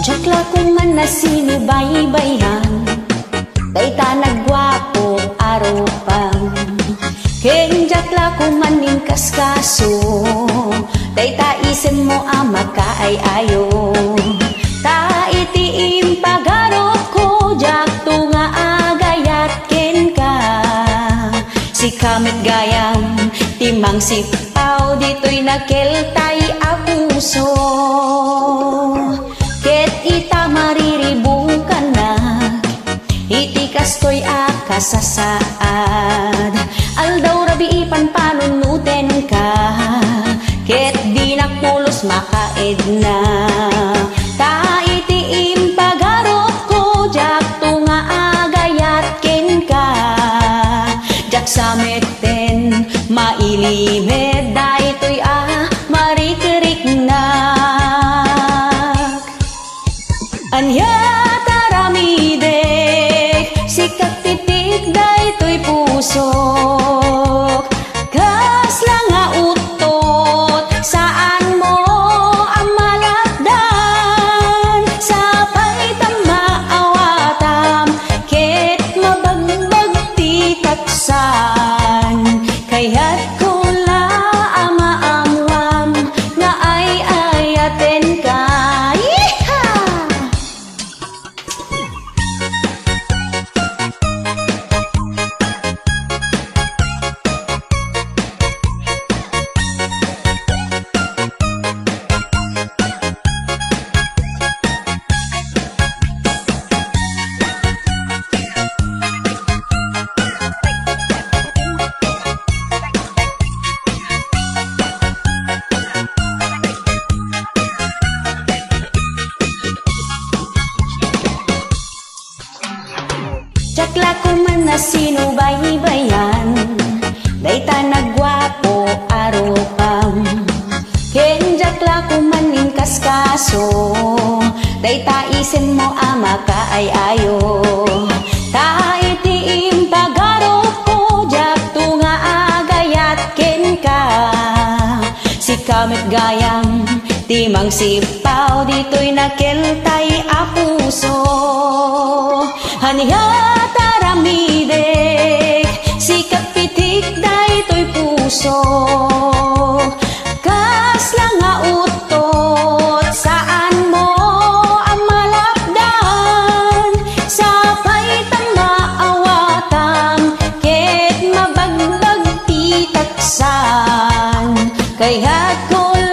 Jakla ko man na sinubaybayan, dayta nagwapo aropang. Ken jakla ko man ning kaskaso, dayta isem mo ama kaay ayo. Ta itiim pagarop ko, jakto nga agayat ken ka. Si kamit gayam, timang sipaw, dito'y nakeltay a puso. Ket ita mariribukan na, iti kastoy akasasaad. Aldaw rabi ipan panunuten ka, ket di nakulos makaed na. Ta iti impagarot ko, jakto nga agayat ken ka. Jak sameten mailimed, daytoy marikerik na. Anya taramidek, sikat titik daytoy pusok. Kasla nga utot, saan mo ang malakdan? Sapay tam maawatam, ket mabagbag ti taksan. Kaya't ko la amaamwam, nga ay ayaten ka. Jakla ko man na sinubaybayan, dayta nagwapo aropang. Ken jakla ko man ning kaskaso, dayta isem mo ama kaay ayo. Ta iti impagarop ko, jakto nga agayat ken ka. Si kamit gayam, timang sipaw, dito'y nakeltay a puso. Haniya taramidek, sikat pitik daytoy puso. Kasla nga utot, saan mo ang malakdan? Sapay tam maawatam, ket mabagbag ti taksan. Kaya't ko